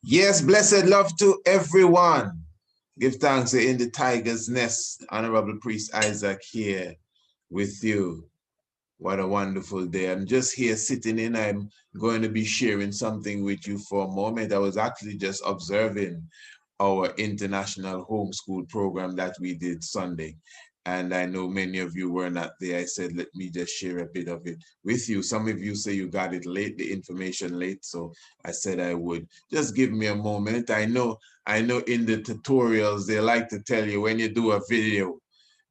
Yes, blessed love to everyone. Give thanks in the tiger's nest. Honorable Priest Isaac here with you. What a wonderful day. I'm just here sitting in. I'm going to be sharing something with you for a moment. I was actually just observing our international homeschool program that we did Sunday. And I know many of you were not there. I said, let me just share a bit of it with you. Some of you say you got it late, the information late. So I said I would. Just give me a moment. I know in the tutorials, they like to tell you when you do a video,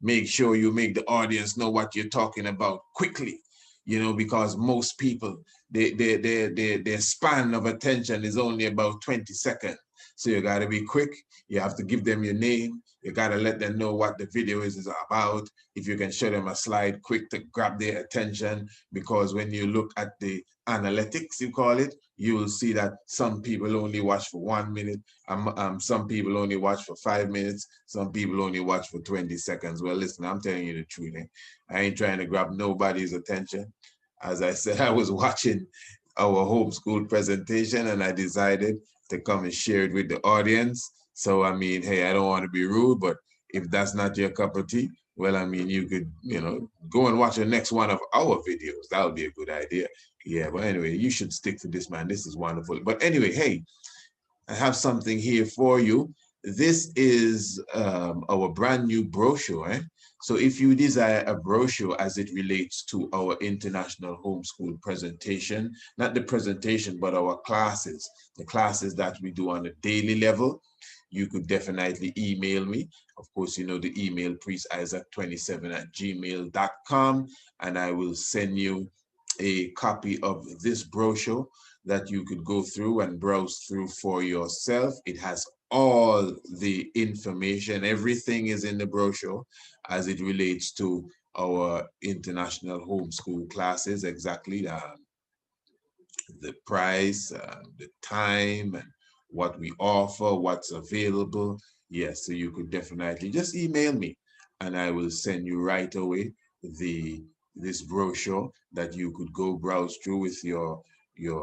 make sure you make the audience know what you're talking about quickly, you know, because most people, their span of attention is only about 20 seconds. So you got to be quick. You have to give them your name. You got to let them know what the video is about. If you can show them a slide quick to grab their attention, because when you look at the analytics, you call it, you will see that some people only watch for 1 minute. Some people only watch for 5 minutes. Some people only watch for 20 seconds. Well, listen, I'm telling you the truth. I ain't trying to grab nobody's attention. As I said, I was watching our homeschool presentation and I decided to come and share it with the audience. So, I mean, hey, I don't want to be rude, but if that's not your cup of tea, well, I mean, you could, you know, go and watch the next one of our videos. That would be a good idea. Yeah, but anyway, you should stick to this, man. This is wonderful. But anyway, hey, I have something here for you. This is our brand new brochure. So if you desire a brochure as it relates to our international homeschool presentation, not the presentation, but our classes, the classes that we do on a daily level, you could definitely email me. Of course, you know the email, priestisaac27@gmail.com, and I will send you a copy of this brochure that you could go through and browse through for yourself. It has all the information, everything is in the brochure as it relates to our international homeschool classes, exactly the price, the time, and what we offer, what's available. Yes, so you could definitely just email me and I will send you right away this brochure that you could go browse through with your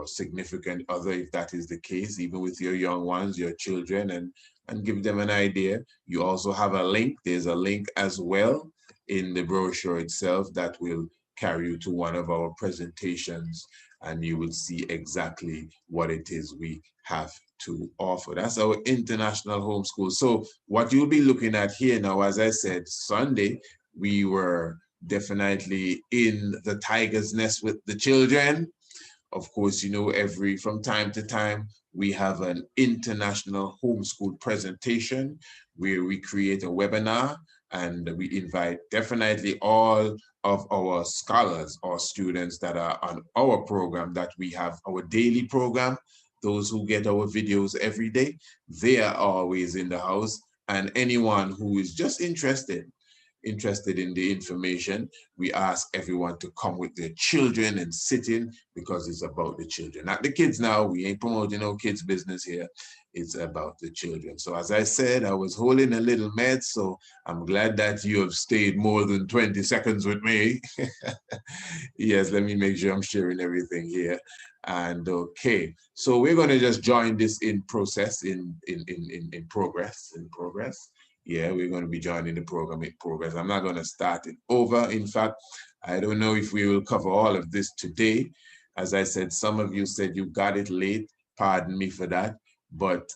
significant other, if that is the case, even with your young ones, your children, and give them an idea. You also have a link. There's a link as well in the brochure itself that will carry you to one of our presentations, and you will see exactly what it is we have to offer. That's our international homeschool. So what you'll be looking at here now, as I said, Sunday, we were definitely in the tiger's nest with the children. Of course, you know, from time to time, we have an international homeschool presentation where we create a webinar and we invite definitely all of our scholars or students that are on our program that we have, our daily program. Those who get our videos every day, they are always in the house. And anyone who is just interested in the information, we ask everyone to come with their children and sit in, because it's about the children, not the kids. Now we ain't promoting no kids business here. It's about the children. So as I said, I was holding a little mess, so I'm glad that you have stayed more than 20 seconds with me. Yes, let me make sure I'm sharing everything here. And okay, so we're going to just join this in progress. Yeah, we're going to be joining the program in progress. I'm not going to start it over. In fact, I don't know if we will cover all of this today. As I said, some of you said you got it late. Pardon me for that. But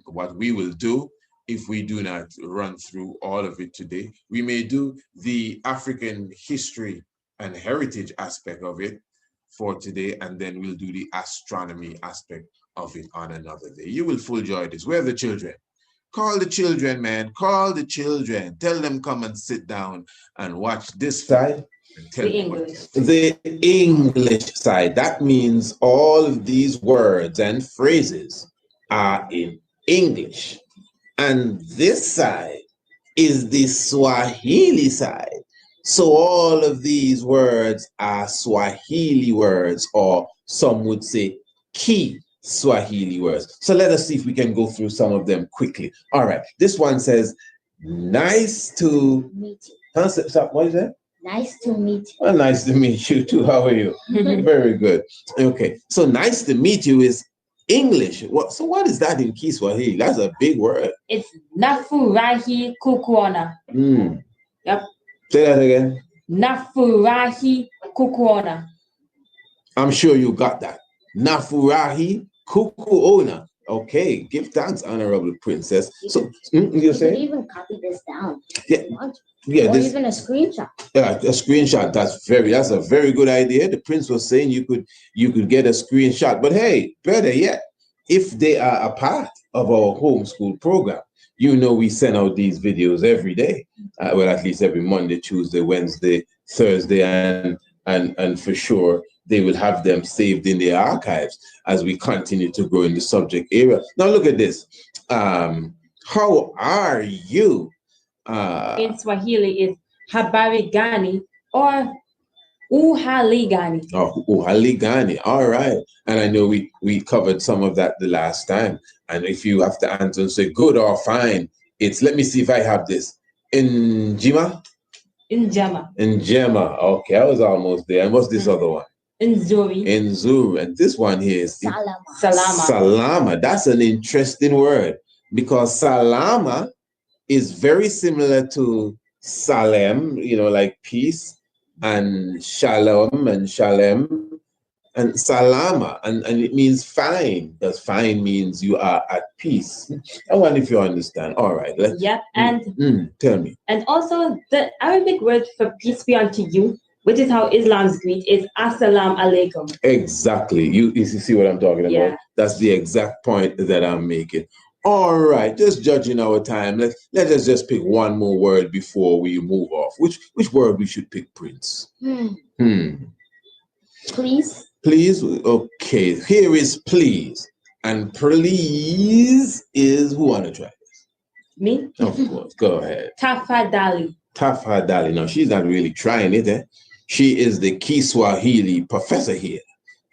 what we will do, if we do not run through all of it today, we may do the African history and heritage aspect of it for today, and then we'll do the astronomy aspect of it on another day. You will full enjoy this. Where are the children? Call the children, man. Call the children. Tell them come and sit down and watch this side. And tell the English. The English side. That means all of these words and phrases are in English. And this side is the Swahili side. So all of these words are Swahili words, or some would say key Swahili words. So let us see if we can go through some of them quickly. All right, this one says, nice to meet you. What is that? Nice to meet you. Well, nice to meet you too. How are you? Very good. Okay, so nice to meet you is English. So what is that in Kiswahili? That's a big word. It's nafurahi kukuona. Yep. Say that again. Nafurahi kukuona. I'm sure you got that. Nafurahi kukuona. Okay, give thanks, Honorable Princess. So you could even copy this down. Yeah. Yeah, or even a screenshot. Yeah, a screenshot. That's a very good idea. The prince was saying you could get a screenshot. But hey, better yet, if they are a part of our homeschool program, we send out these videos every day. Well, at least every Monday, Tuesday, Wednesday, Thursday, and for sure they will have them saved in their archives as we continue to grow in the subject area. Now look at this. How are you? In Swahili is habari gani or uhali gani. Oh, uhali gani. All right. And I know we covered some of that the last time. And if you have to answer and say good or fine, let me see if I have this. Njima? Njema. Njema. Okay, I was almost there. And what's this other one? Nzuri. Nzuri. And this one here is Salama. Salama. Salama. That's an interesting word because salama is very similar to salem, like peace, and shalom and shalem, and salama, and it means fine, because fine means you are at peace. I wonder if you understand. All right. Yep. And tell me. And also the Arabic word for peace be unto you, which is how Islam's greet, is Assalamu alaikum. Exactly. You see what I'm talking about? That's the exact point that I'm making. All right, just judging our time. Let us just pick one more word before we move off. Which word we should pick, Prince? Please. Please. Okay. Here is please, and please is who wanna try this? Me? Of course. Go ahead. Tafadali. Tafadali. Now she's not really trying it. She is the Kiswahili professor here.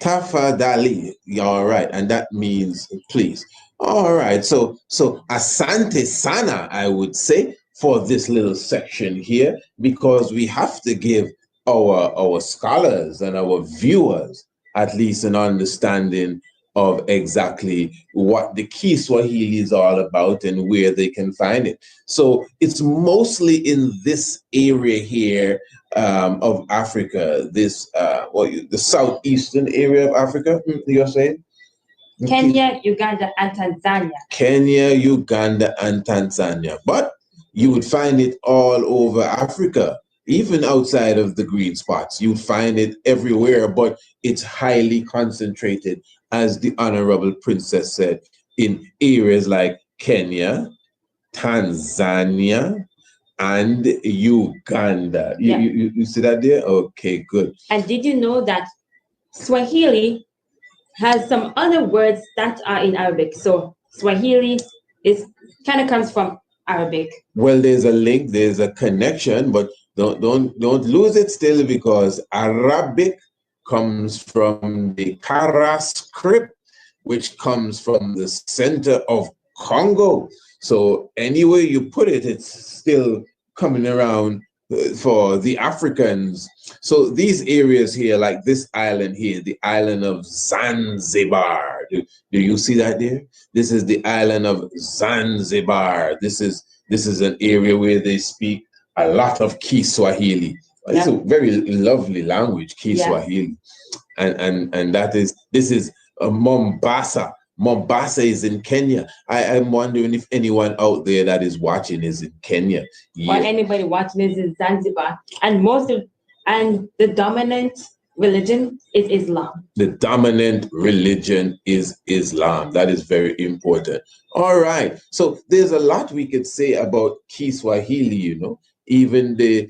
Tafadali. All right, and that means please. All right, so asante sana, I would say, for this little section here, because we have to give our scholars and our viewers at least an understanding of exactly what the Kiswahili is all about and where they can find it. So it's mostly in this area here of Africa, the southeastern area of Africa, you're saying? Kenya, Uganda, and Tanzania. Kenya, Uganda, and Tanzania. But you would find it all over Africa, even outside of the green spots. You'd find it everywhere, but it's highly concentrated, as the Honorable Princess said, in areas like Kenya, Tanzania, and Uganda. You see that there? Okay, good. And did you know that Swahili has some other words that are in Arabic? So Swahili kind of comes from Arabic. Well, there's a link, there's a connection, but don't lose it still, because Arabic comes from the Kara script, which comes from the center of Congo. So anyway you put it, it's still coming around for the Africans. So these areas here, like this island here, the island of Zanzibar. Do you see that there? This is the island of Zanzibar. This is an area where they speak a lot of Kiswahili. It's a very lovely language, Kiswahili. And this is Mombasa. Mombasa is in Kenya. I'm wondering if anyone out there that is watching is in Kenya. Or anybody watching is in Zanzibar. And the dominant religion is Islam. The dominant religion is Islam. That is very important. All right. So there's a lot we could say about Kiswahili, even the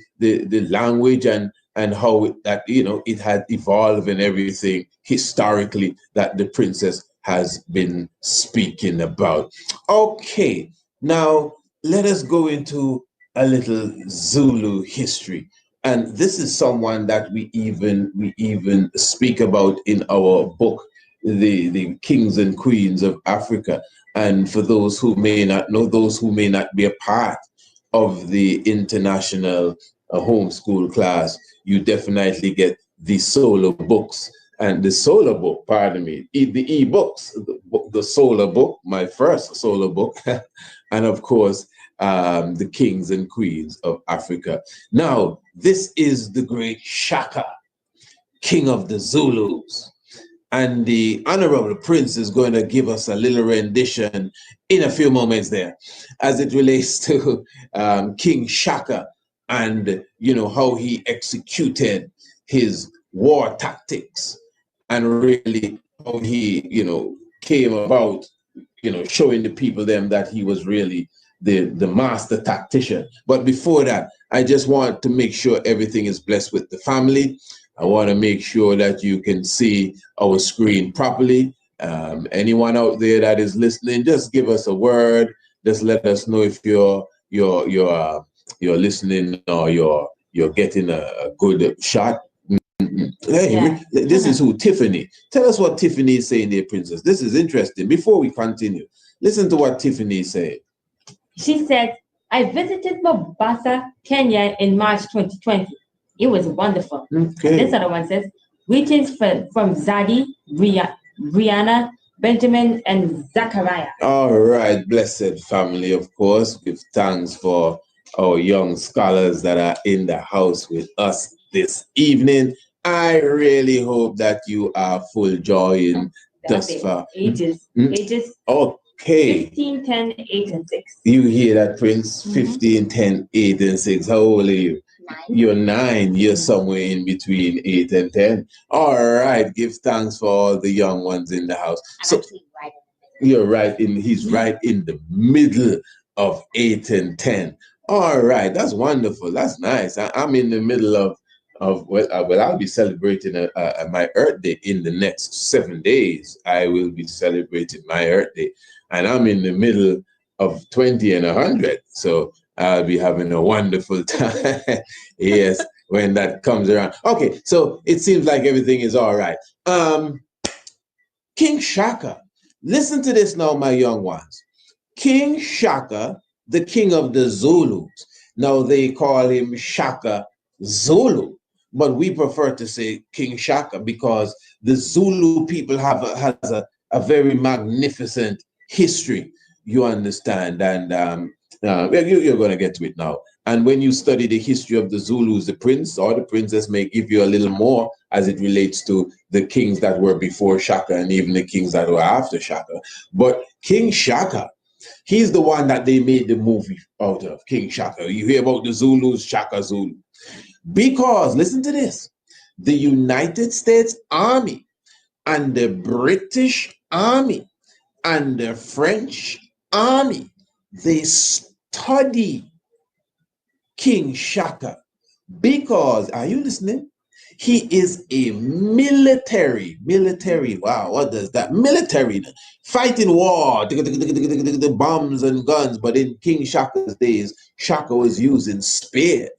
language and how it had evolved and everything historically that the princess has been speaking about. Okay, now let us go into a little Zulu history. And this is someone that we even speak about in our book, the Kings and Queens of Africa. And for those who may not know, those who may not be a part of the international homeschool class, you definitely get the solo books and the solar book, pardon me, the e-books, the solar book, my first solar book, and of course, the kings and queens of Africa. Now, this is the great Shaka, king of the Zulus. And the Honorable Prince is going to give us a little rendition in a few moments there as it relates to King Shaka and, you know, how he executed his war tactics and really how he, you know, came about, you know, showing the people them that he was really the master tactician. But before that, I just want to make sure everything is blessed with the family. I want to make sure that you can see our screen properly. Anyone out there that is listening, just give us a word. Just let us know if you're listening or you're getting a good shot. Hey, Yeah. this is who? Tiffany. Tell us what Tiffany is saying there, Princess. This is interesting. Before we continue, listen to what Tiffany is saying. She said, I visited Mombasa, Kenya in March 2020. It was wonderful. Okay. And this other one says, greetings from Zadie, Brianna, Benjamin, and Zachariah. All right, blessed family, of course. Give thanks for our young scholars that are in the house with us this evening. I really hope that you are full joy in thus far. Ages. Okay. 15, 10, 8, and 6. You hear that, Prince? 15, 10, 8, and 6. How old are you? 9. You're 9. You're somewhere in between 8 and 10. All right. Give thanks for all the young ones in the house. I'm actually right in the middle. You're right in. He's right in the middle of 8 and 10. All right. That's wonderful. That's nice. I'm in the middle of I'll be celebrating my Earth Day in the next 7 days. I will be celebrating my Earth Day, and I'm in the middle of 20 and 100. So I'll be having a wonderful time. Yes, when that comes around. Okay, so it seems like everything is all right. King Shaka, listen to this now, my young ones. King Shaka, the king of the Zulus. Now they call him Shaka Zulu, but we prefer to say King Shaka because the Zulu people has a very magnificent history. You understand, and you're going to get to it now. And when you study the history of the Zulus, the prince or the princess may give you a little more as it relates to the kings that were before Shaka and even the kings that were after Shaka. But King Shaka, he's the one that they made the movie out of, King Shaka. You hear about the Zulus, Shaka Zulu. Because, listen to this, the United States Army and the British Army and the French Army, they study King Shaka because, are you listening? He is a military, wow, what does that? Military, fighting war, the bombs and guns, but in King Shaka's days, Shaka was using spears.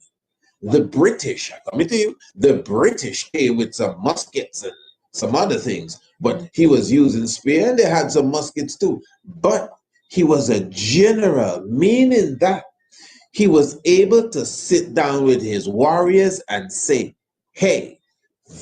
The British, I come to you, the British came with some muskets and some other things, but he was using spear and they had some muskets too. But he was a general, meaning that he was able to sit down with his warriors and say, hey,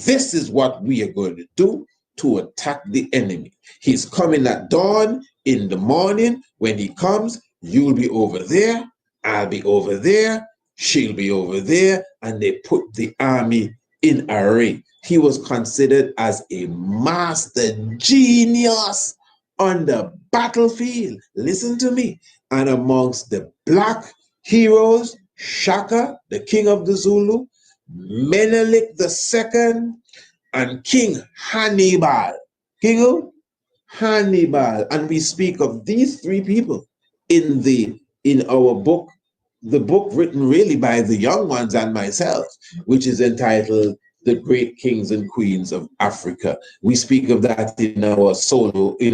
this is what we are going to do to attack the enemy. He's coming at dawn in the morning. When he comes, you'll be over there, I'll be over there, she'll be over there, and they put the army in array. He was considered as a master genius on the battlefield. Listen to me. And amongst the black heroes, Shaka, the king of the Zulu, Menelik II, and King Hannibal. King who? Hannibal. And we speak of these three people in our book, the book written really by the young ones and myself, which is entitled The Great Kings and Queens of Africa. We speak of that in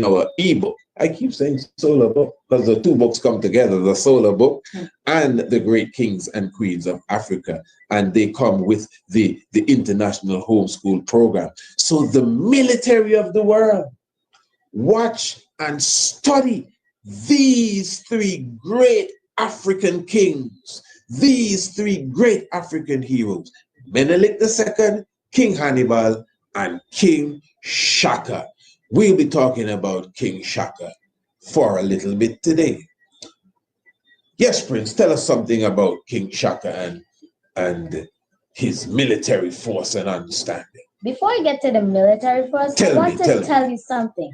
our ebook. I keep saying solo book because the two books come together, the solo book and The Great Kings and Queens of Africa. And they come with the international homeschool program. So the military of the world, watch and study these three great African kings, these three great African heroes, Menelik II, King Hannibal, and King Shaka. We'll be talking about King Shaka for a little bit today. Yes, Prince, tell us something about King Shaka and his military force and understanding. Before I get to the military force, I want to Tell tell you something.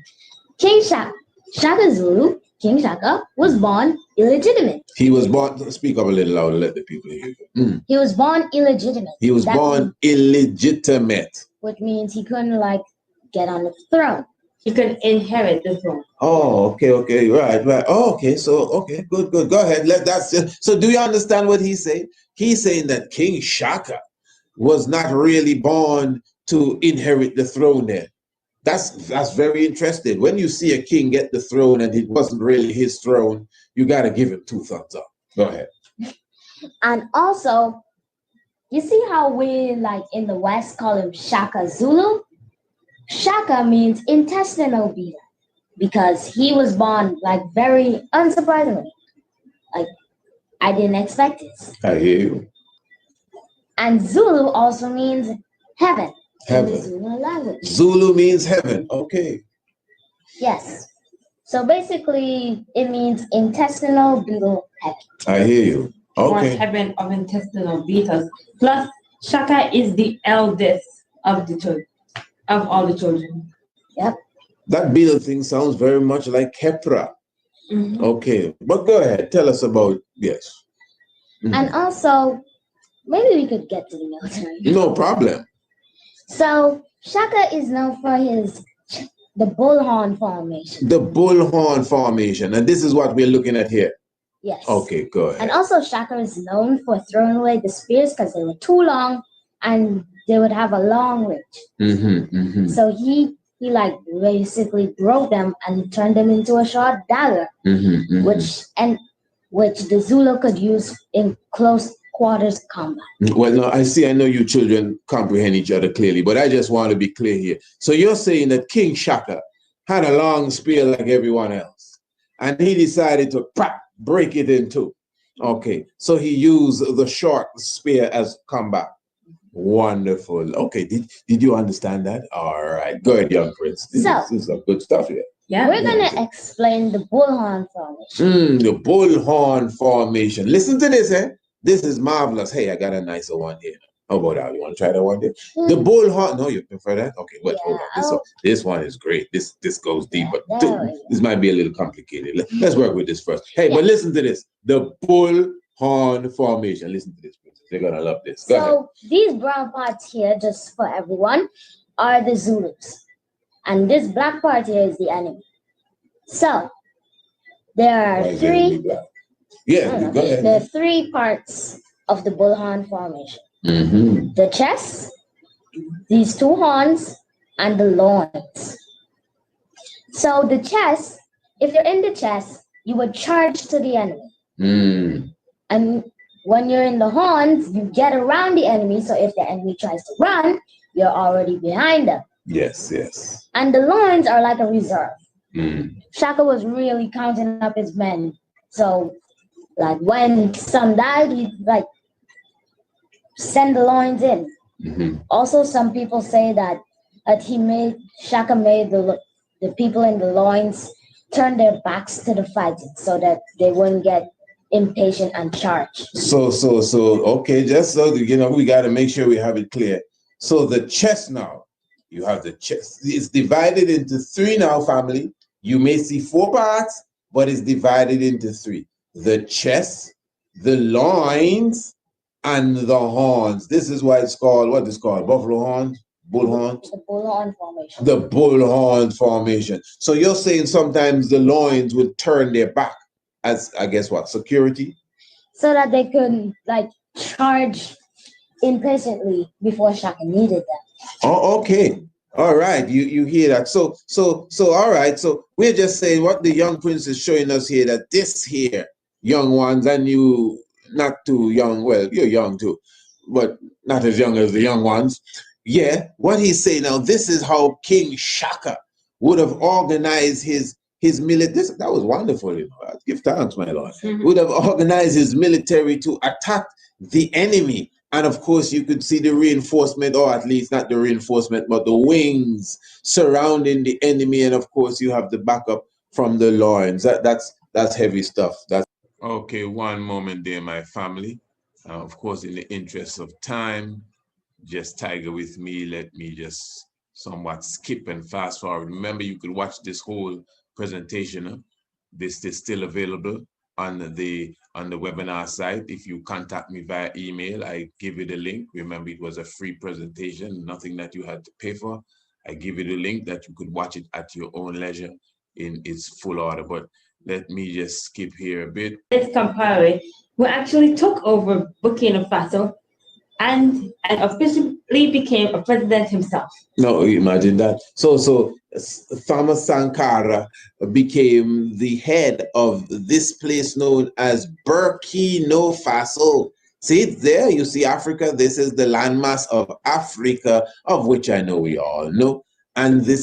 King Shaka Zulu, King Shaka, was born illegitimate. He was born, speak up a little louder, let the people hear you. He was born illegitimate. He was born illegitimate. Which means he couldn't get on the throne. He could inherit the throne. Oh, okay, right. Oh, okay, good. Go ahead. So do you understand what he's saying? He's saying that King Shaka was not really born to inherit the throne there. That's very interesting. When you see a king get the throne and it wasn't really his throne, you got to give him 2 thumbs up. Go ahead. And also, you see how we in the West call him Shaka Zulu? Shaka means intestinal beater because he was born very unsurprisingly. I didn't expect this. I hear you. And Zulu also means heaven. Heaven. In the Zulu language. Zulu means heaven. Okay. Yes. So basically, it means intestinal beetle heaven. I hear you. Okay. Or heaven of intestinal beetles. Plus, Shaka is the eldest of the children, of all the children. Yep. That beetle thing sounds very much like Kepra. Mm-hmm. Okay, but go ahead. Tell us about, yes. Mm-hmm. And also, maybe we could get to the military. No problem. So, Shaka is known for the bullhorn formation. The bullhorn formation. And this is what we're looking at here. Yes. Okay, go ahead. And also, Shaka is known for throwing away the spears because they were too long and they would have a long reach. Mm-hmm, mm-hmm. So he basically broke them and turned them into a short dagger, mm-hmm, mm-hmm. which the Zulu could use in close quarters combat. Well, no, I know you children comprehend each other clearly, but I just want to be clear here. So you're saying that King Shaka had a long spear like everyone else, and he decided to break it in two. Okay, so he used the short spear as combat. Wonderful. Okay, did you understand that? All right, go ahead, young prince. This is some good stuff here. Yeah, we're gonna explain the bullhorn formation. The bullhorn formation. Listen to this, eh? This is marvelous. Hey, I got a nicer one here. How about that? You want to try that one there? The bullhorn. No, you prefer that? Okay, wait, hold on. This one is great. This goes deep, but this might be a little complicated. Let's work with this first. Hey, but listen to this. The bullhorn formation. Listen to this, princess. They're gonna love this. Go ahead. These brown parts here, just for everyone, are the Zulus, and this black part here is the enemy. So there are three. Yeah, go ahead. There are 3 parts of the bullhorn formation. Mm-hmm. The chest, these 2 horns, and the loins. So the chest, if you're in the chest, you would charge to the enemy. And when you're in the horns, you get around the enemy. So if the enemy tries to run, you're already behind them. Yes. And the loins are like a reserve. Shaka was really counting up his men. So when some died, he'd send the loins in. Mm-hmm. Also, some people say that Shaka made the people in the loins turn their backs to the fighting so that they wouldn't get impatient and charge. So okay, just so we got to make sure we have it clear. So the chest now, you have the chest. It's divided into 3 now, family. You may see 4 parts, but it's divided into 3. The chest, the loins, and the horns. This is why it's called, what is called? Buffalo horns? Bull horns? The bullhorn formation. The bullhorn formation. So you're saying sometimes the loins would turn their back as, I guess what, security? So that they could charge impatiently before Shaka needed them. Oh, okay. All right, you hear that. So all right. So we're just saying what the young prince is showing us here, that this here, young ones, and you not too young, well, you're young too, but not as young as the young ones. Yeah, what he's saying now, this is how King Shaka would have organized his military. That was wonderful, Give thanks, my lord. Mm-hmm. Would have organized his military to attack the enemy And of course, you could see the reinforcement, or at least not the reinforcement, but the wings surrounding the enemy. And of course, you have the backup from the loins. That's heavy stuff. That's okay. One moment there, my family. Of course, in the interest of time, just tiger with me. Let me just somewhat skip and fast forward. Remember, you could watch this whole presentation. This is still available on the webinar site. If you contact me via email, I give you the link. Remember, it was a free presentation, nothing that you had to pay for. I give you the link that you could watch it at your own leisure in its full order. But let me just skip here a bit. It's Compaore, who actually took over Burkina Faso and officially became a president himself. No, imagine that. So Thomas Sankara became the head of this place known as Burkina Faso. See it there? You see Africa? This is the landmass of Africa, of which I know we all know. And this...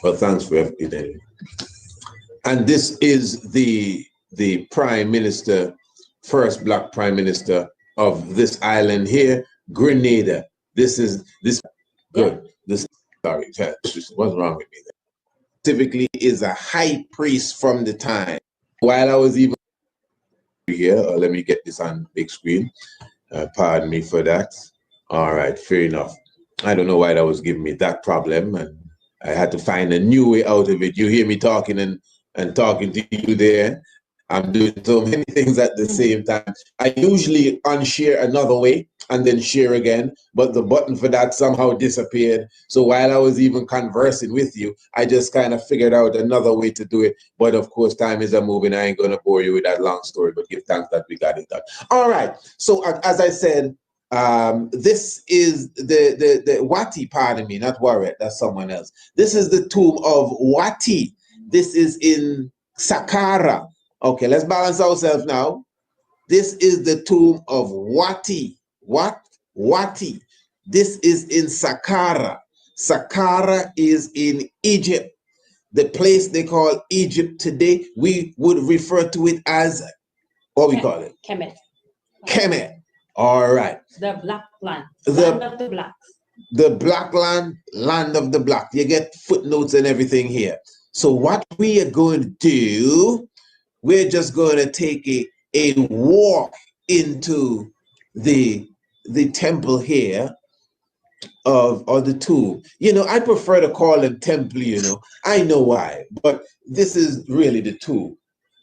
Well, thanks for everything. And this is the prime minister, first black prime minister of this island here, Grenada. This good. This, sorry, what's wrong with me? Typically is a high priest from the time. While I was even here, let me get this on big screen. Pardon me for that. All right, fair enough. I don't know why that was giving me that problem, and I had to find a new way out of it. You hear me talking and talking to you there. I'm doing so many things at the same time. I usually unshare another way and then share again, but the button for that somehow disappeared. So while I was even conversing with you, I just kind of figured out another way to do it. But of course, time is a moving. I ain't going to bore you with that long story, but give thanks that we got it done. All right. So as I said, this is the Watti, pardon me, not Warret, that's someone else. This is the tomb of Watti. This is in Saqqara. Okay, let's balance ourselves now. This is the tomb of Watti. What? Watti. This is in Saqqara. Saqqara is in Egypt. The place they call Egypt today, we would refer to it as, what we call it? Kemet. Kemet. All right. The Black Land. Land of the Blacks. The Black Land, land of the Black. You get footnotes and everything here. So what we are going to do, we're just going to take a walk into the temple here of the tomb. You know, I prefer to call it temple, you know. I know why, but this is really the tomb.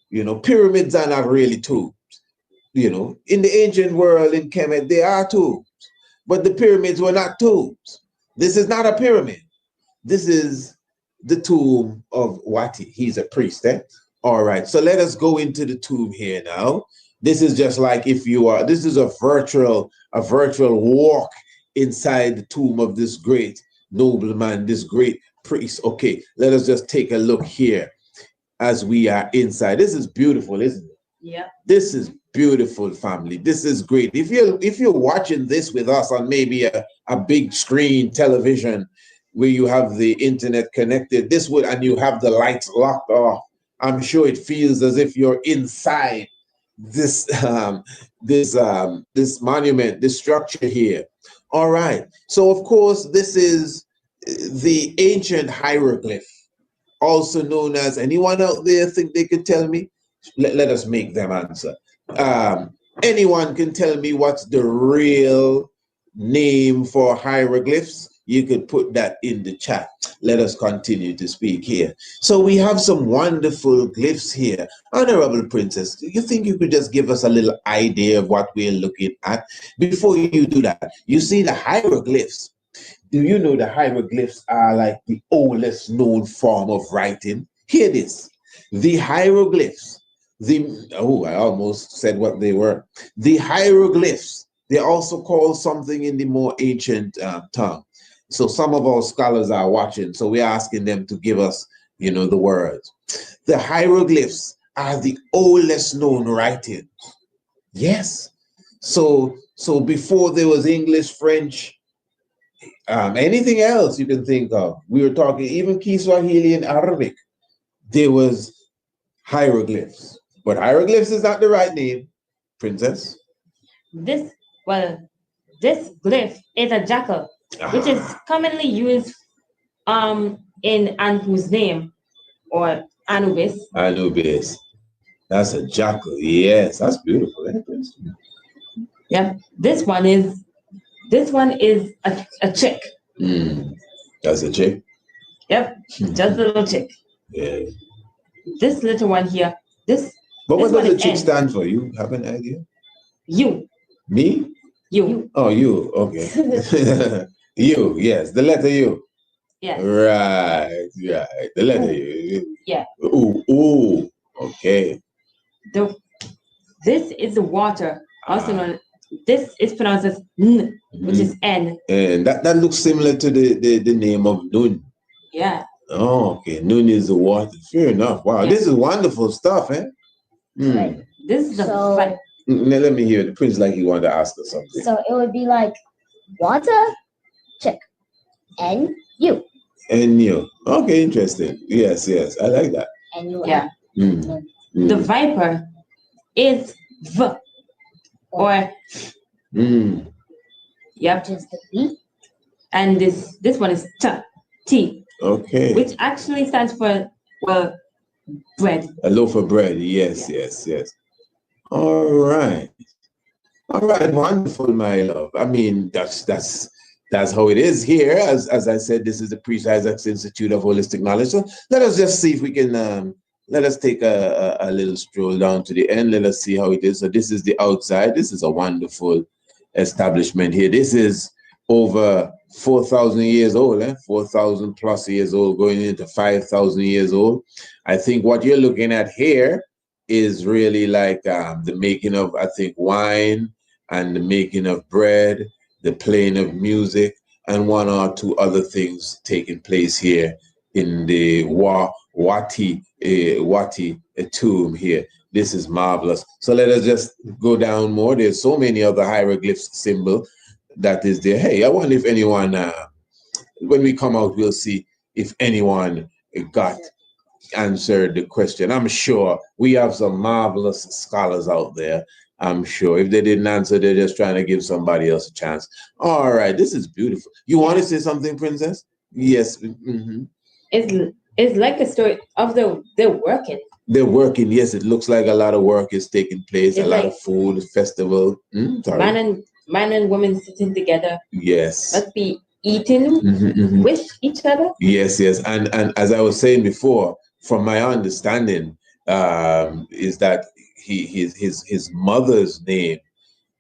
You know, pyramids are not really tombs. You know, in the ancient world in Kemet, there are tombs, but the pyramids were not tombs. This is not a pyramid. This is the tomb of Watti. He's a priest, eh? All right, so let us go into the tomb here now. This is just like if you are, this is a virtual walk inside the tomb of this great nobleman, this great priest. Okay, let us just take a look here as we are inside. This is beautiful, isn't it? Yeah. This is beautiful, family. This is great. If you're watching this with us on maybe a big screen television where you have the internet connected, this would, and you have the lights locked off, I'm sure it feels as if you're inside this this monument, this structure here. All right. So of course, this is the ancient hieroglyph, also known as, anyone out there think they could tell me? Let us make them answer. Anyone can tell me what's the real name for hieroglyphs? You could put that in the chat. Let us continue to speak here. So we have some wonderful glyphs here. Honorable Princess, do you think you could just give us a little idea of what we're looking at? Before you do that, you see the hieroglyphs. Do you know the hieroglyphs are like the oldest known form of writing? Hear this. The hieroglyphs, I almost said what they were. The hieroglyphs, they're also called something in the more ancient tongue. So some of our scholars are watching, so we're asking them to give us, you know, the words. The hieroglyphs are the oldest known writings. Yes. So before there was English, French, anything else you can think of, we were talking even Swahili and Arabic, there was hieroglyphs. But hieroglyphs is not the right name. Princess? This glyph is a jackal, which is commonly used in Anhu's name or Anubis. Anubis. That's a jackal. Yes, that's beautiful. Yep. This one is a chick. That's a chick? Yep. Just a little chick. Yeah. This little one here. But what does the chick stand for? You have an idea? You. Me? You. Oh, you. Okay. You. Yes. The letter U. Yes. Right. The letter U. Yeah. Ooh. Okay. This is the water. Also known. This is pronounced as N, which is N. And that looks similar to the name of Nun. Yeah. Oh, okay. Nun is the water. Fair enough. Wow. Yeah. This is wonderful stuff, eh? Right. This is the Now let me hear the Prince like he wanted to ask us something. So it would be like water, chick, N-U. N-U. Okay, interesting. Yes. I like that. N-U. Yeah. The viper is V or Yep. Just the V. And this one is T. Okay. Which actually stands for bread. A loaf of bread. Yes. All right. Wonderful, my love. I mean, that's how it is here. As I said, this is the Priest Isaac's Institute of Holistic Knowledge. So let us just see if we can let us take a little stroll down to the end. Let us see how it is. So this is the outside. This is a wonderful establishment here. This is over 4,000 years old, 4,000 plus years old, going into 5,000 years old. I think what you're looking at here is really like the making of, I think, wine and the making of bread, the playing of music, and one or two other things taking place here in the Watti tomb here. This is marvelous. So let us just go down more. There's so many other hieroglyphs symbol that is there. Hey, I wonder if anyone, when we come out, we'll see if anyone got answered the question. I'm sure we have some marvelous scholars out there. I'm sure if they didn't answer, they're just trying to give somebody else a chance. All right, this is beautiful. You want to say something, Princess? Yes. It's like a story of they're working. They're working. Yes, it looks like a lot of work is taking place. It's a lot of food, festival. Man and woman sitting together. Yes. Must be eating with each other. Yes. And as I was saying before, from my understanding, is that his mother's name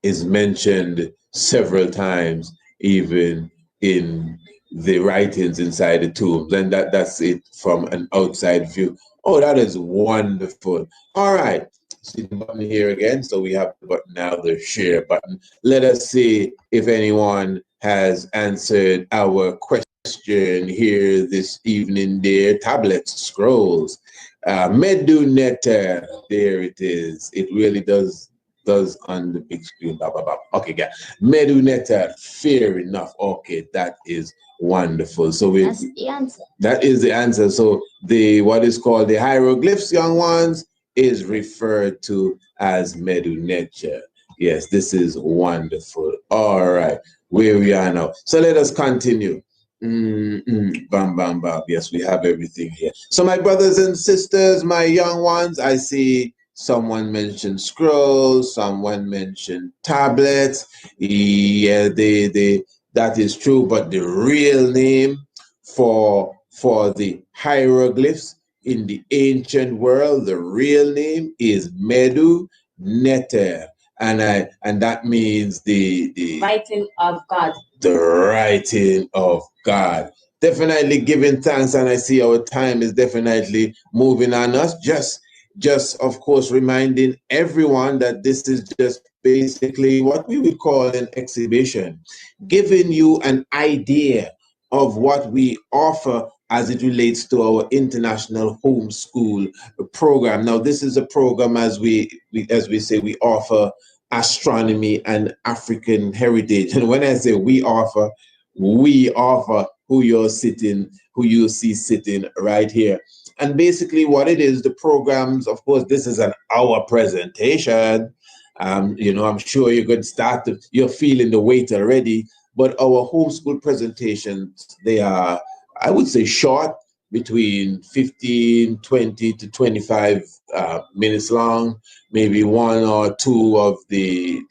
is mentioned several times, even in the writings inside the tombs, and that's it from an outside view. Oh, that is wonderful. All right, see the button here again. So we have the button now, the share button. Let us see if anyone has answered our question here this evening. There, tablets, scrolls. Medu Netter, there it is. It really does on the big screen. Blah, blah, blah. Okay, yeah. Medu Netter, fair enough. Okay, that is wonderful. So that's the answer. That is the answer. So what is called the hieroglyphs, young ones, is referred to as Medu Netter. Yes, this is wonderful. All right, where we are now. So let us continue. Bam, bam, bam. Yes, we have everything here. So my brothers and sisters, my young ones, I see someone mentioned scrolls, someone mentioned tablets. Yeah, that is true, but the real name for the hieroglyphs in the ancient world, the real name is Medu Neter. And that means the writing of God. The writing of God. Definitely giving thanks, and I see our time is definitely moving on us. Just of course reminding everyone that this is just basically what we would call an exhibition, giving you an idea of what we offer as it relates to our international homeschool program. Now, this is a program, as we say, we offer astronomy and African heritage. And when I say we offer who you see sitting right here. And basically what it is, the programs, of course, this is an hour presentation. You know, I'm sure you could start to, you're feeling the weight already, but our homeschool presentations, they are, I would say, short, between 15, 20 to 25 minutes long. Maybe one or two of the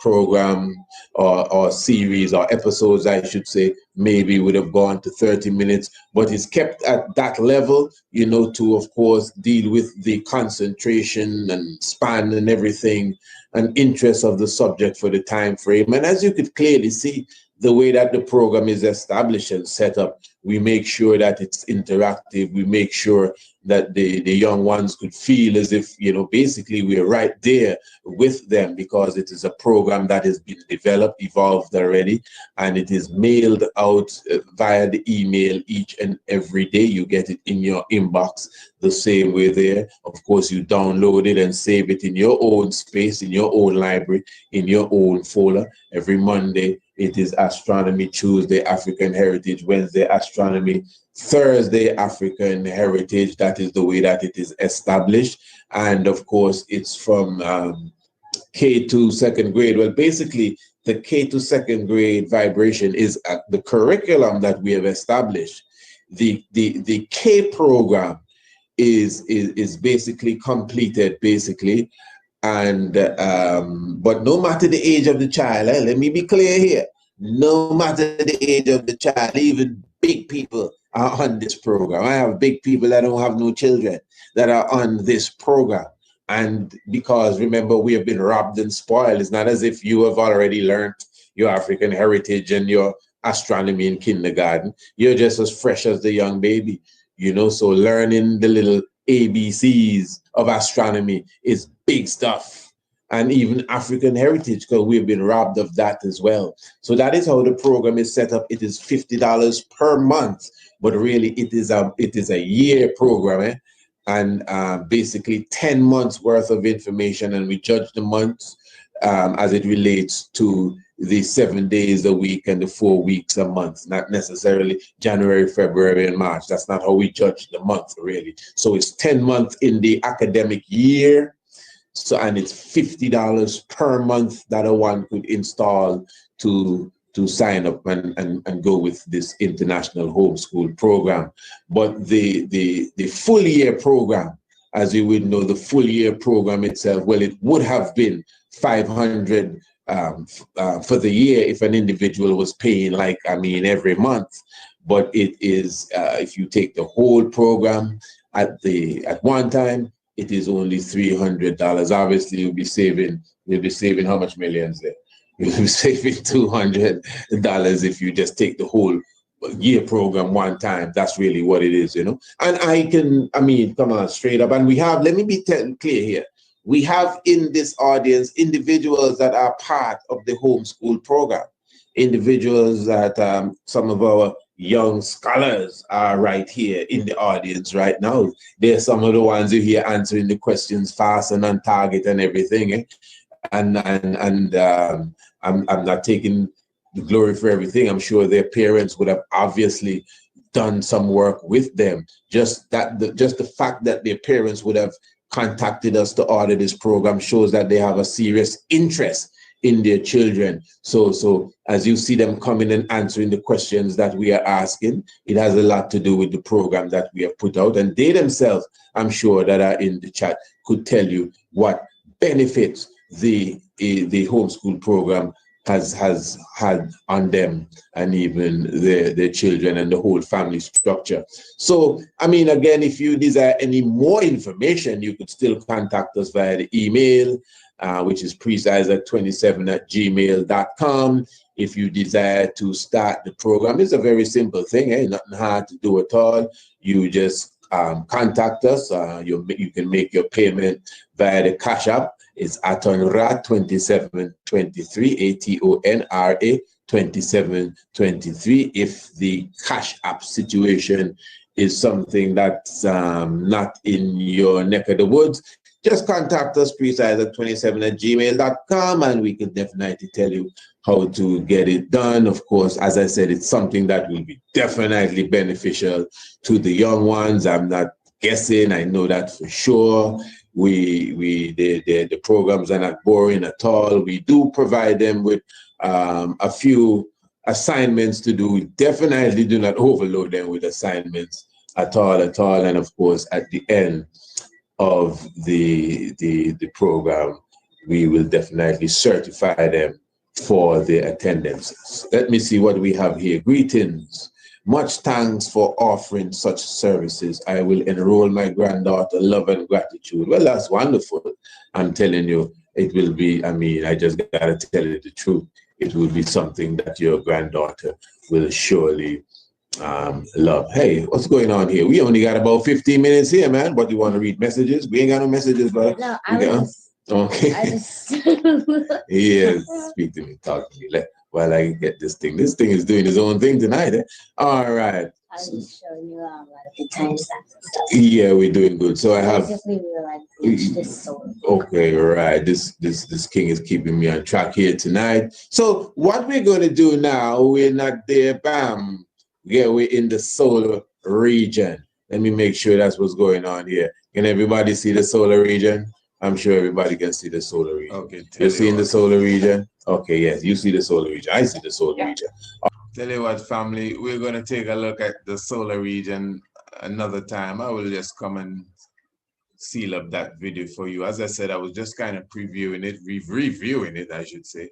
program or series or episodes, I should say, maybe would have gone to 30 minutes, but it's kept at that level, you know, to, of course, deal with the concentration and span and everything and interest of the subject for the time frame. And as you could clearly see, the way that the program is established and set up, we make sure that it's interactive. We make sure that the young ones could feel as if, you know, basically we're right there with them, because it is a program that has been developed, evolved already, and it is mailed out via the email each and every day. You get it in your inbox the same way there. Of course, you download it and save it in your own space, in your own library, in your own folder. Every Monday, it is Astronomy. Tuesday, African Heritage. Wednesday, Astronomy. Thursday, African Heritage. That is the way that it is established. And of course, it's from K to second grade. Well, basically, the K to second grade vibration is the curriculum that we have established. The K program is basically completed, basically. And but no matter the age of the child, let me be clear here, no matter the age of the child, even big people are on this program. I have big people that don't have no children that are on this program. And because remember, we have been robbed and spoiled. It's not as if you have already learned your African heritage and your astronomy in kindergarten. You're just as fresh as the young baby, you know. So learning the little ABCs of astronomy is big stuff. And even African heritage, because we've been robbed of that as well. So that is how the program is set up. It is $50 per month, but really it is a year program, and basically 10 months worth of information, and we judge the months as it relates to the 7 days a week and the 4 weeks a month, not necessarily January, February, and March. That's not how we judge the month, really. So it's 10 months in the academic year. So, and it's $50 per month that a one could install to sign up and go with this international homeschool program. But the full year program, as you would know, the full year program itself, well, it would have been $500 for the year if an individual was paying, like, I mean, every month. But it is, if you take the whole program at one time, it is only $300. Obviously, you'll be saving how much millions there? You'll be saving $200 if you just take the whole year program one time. That's really what it is, you know. And I mean, come on, straight up. And we have, let me be clear here. We have in this audience individuals that are part of the homeschool program, individuals that some of our young scholars are right here in the audience right now. They're some of the ones you hear answering the questions fast and on target and everything. And I'm not taking the glory for everything. I'm sure their parents would have obviously done some work with them. Just the fact that their parents would have contacted us to order this program shows that they have a serious interest in their children. So as you see them coming and answering the questions that we are asking, it has a lot to do with the program that we have put out. And they themselves, I'm sure, that are in the chat could tell you what benefits the homeschool program has had on them and even their children and the whole family structure. So, I mean, again, if you desire any more information, you could still contact us via the email, which is precise27@gmail.com. If you desire to start the program, it's a very simple thing, nothing hard to do at all. You just contact us. You can make your payment via the Cash App. It's Atonra 2723, ATONRA 2723. If the Cash App situation is something that's not in your neck of the woods, just contact us, precise27@gmail.com, and we can definitely tell you how to get it done. Of course, as I said, it's something that will be definitely beneficial to the young ones. I'm not guessing, I know that for sure. The programs are not boring at all. We do provide them with a few assignments to do. We definitely do not overload them with assignments at all. And of course, at the end of the program, we will definitely certify them for the attendance. Let me see what we have here. Greetings. Much thanks for offering such services. I will enroll my granddaughter. Love and gratitude. Well, that's wonderful. I'm telling you, it will be, I mean, I just got to tell you the truth. It will be something that your granddaughter will surely love. Hey, what's going on here? We only got about 15 minutes here, man. But you want to read messages? We ain't got no messages, but No, okay. I just Yes, speak to me, talk to me. While I get this thing. This thing is doing its own thing tonight. Eh? All right. I was just showing you like the timestamps and stuff. Yeah, we're doing good. So I have. Basically, we were like reach this soul. Okay, right. This king is keeping me on track here tonight. So what we're going to do now? We're not there. Bam. Yeah, we're in the solar region. Let me make sure that's what's going on here. Can everybody see the solar region? I'm sure everybody can see the solar region. Okay, you're seeing the solar region? Okay, yes, you see the solar region. I see the solar region. Tell you what, family, we're going to take a look at the solar region another time. I will just come and seal up that video for you. As I said, I was just kind of previewing it, reviewing it, I should say.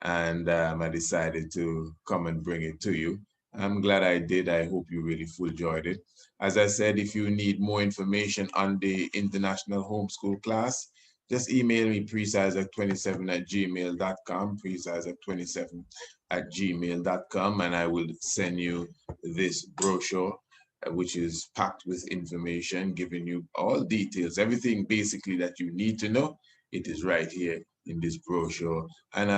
And I decided to come and bring it to you. I'm glad I did. I hope you really full enjoyed it. As I said, if you need more information on the international homeschool class, just email me precise27@gmail.com, precise27@gmail.com, and I will send you this brochure, which is packed with information, giving you all details, everything basically that you need to know. It is right here in this brochure. And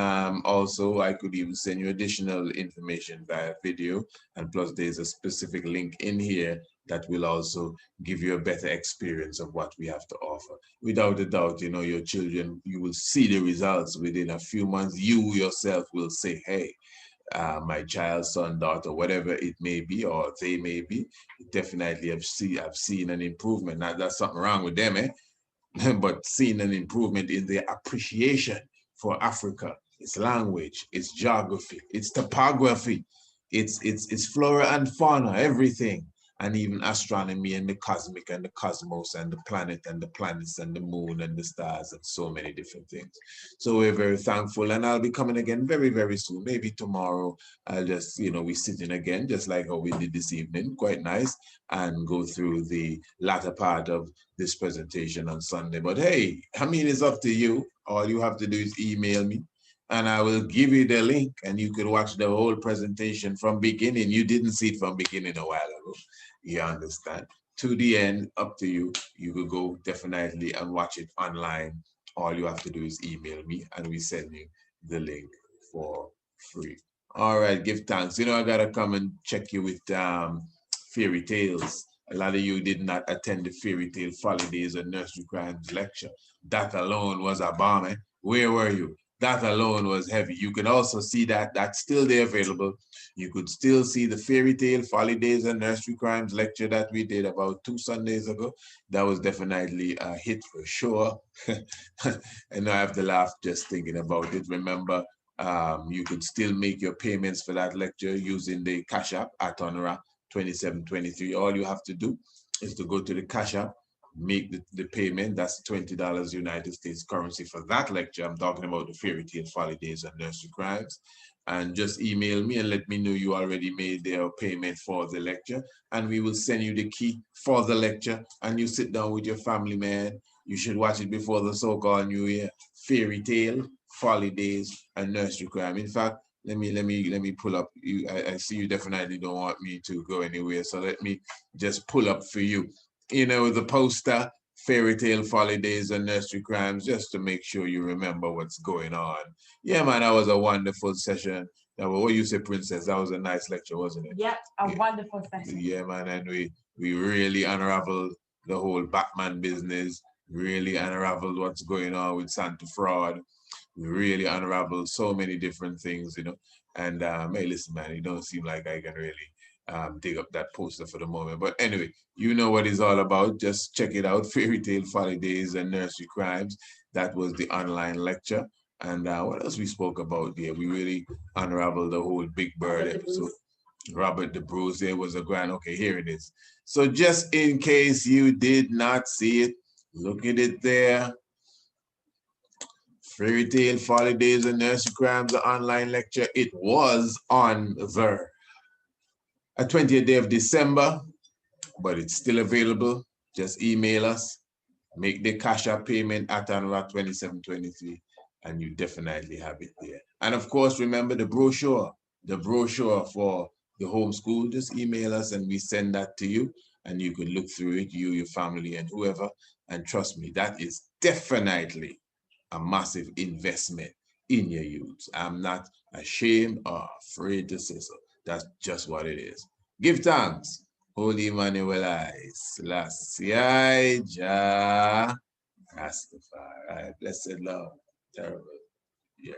also I could even send you additional information via video, and plus there's a specific link in here that will also give you a better experience of what we have to offer. Without a doubt, you know, your children, you will see the results within a few months. You yourself will say, hey, my child, son, daughter, whatever it may be, or they may be, definitely I've seen an improvement. Now, there's something wrong with them, but seeing an improvement in their appreciation for Africa, its language, its geography, its topography, its flora and fauna, everything, and even astronomy and the cosmic and the cosmos and the planet and the planets and the moon and the stars and so many different things. So we're very thankful, and I'll be coming again very, very soon. Maybe tomorrow I'll just, you know, we sit in again, just like how we did this evening, quite nice, and go through the latter part of this presentation on Sunday. But hey, I mean, it's up to you. All you have to do is email me, and I will give you the link, and you could watch the whole presentation from beginning. You didn't see it from beginning a while ago. You understand? To the end, up to you. You could go definitely and watch it online. All you have to do is email me, and we send you the link for free. All right, give thanks. You know, I gotta come and check you with fairy tales. A lot of you did not attend the fairy tale folly days and nursery crimes lecture. That alone was a bomb. Eh? Where were you? That alone was heavy. You can also see that that's still there available. You could still see the fairy tale folly days and nursery crimes lecture that we did about 2 Sundays ago. That was definitely a hit for sure. And I have to laugh just thinking about it. Remember, you could still make your payments for that lecture using the Cash App at Honora 2723. All you have to do is to go to the Cash App, make the payment. That's $20 United States currency for that lecture. I'm talking about the fairy tale folly days and nursery crimes. And just email me and let me know you already made their payment for the lecture, and we will send you the key for the lecture, and you sit down with your family, man. You should watch it before the so-called New Year. Fairy tale, folly days, and nursery crime. In fact, let me pull up. I see you definitely don't want me to go anywhere, so let me just pull up for you. You know, the poster, fairy tale, folly days, and nursery crimes, just to make sure you remember what's going on. Yeah, man, that was a wonderful session. Now, what you say, Princess? That was a nice lecture, wasn't it? Yeah, wonderful session. Yeah, man, and we really unraveled the whole Batman business. Really unraveled what's going on with Santa fraud. We really unraveled so many different things, you know. And hey, listen, man, it don't seem like I can really dig up that poster for the moment. But anyway, you know what it's all about. Just check it out. Fairy Tale, Folly Days, and Nursery Crimes. That was the online lecture. And what else we spoke about there? We really unraveled the whole Big Bird episode. Robert the Bruce, there was a grand, okay, here it is. So just in case you did not see it, look at it there. Fairy Tale, Folly Days, and Nursery Crimes, the online lecture. It was on the 20th day of December, but it's still available. Just email us, make the cash app payment at Anura 2723, and you definitely have it there. And of course, remember the brochure for the homeschool. Just email us and we send that to you, and you can look through it, you, your family, and whoever. And trust me, that is definitely a massive investment in your youth. I'm not ashamed or afraid to say so. That's just what it is. Give thanks. Holy Emmanuel I, Selassie Jah, Rastafari. Blessed love. Terrible. Yeah.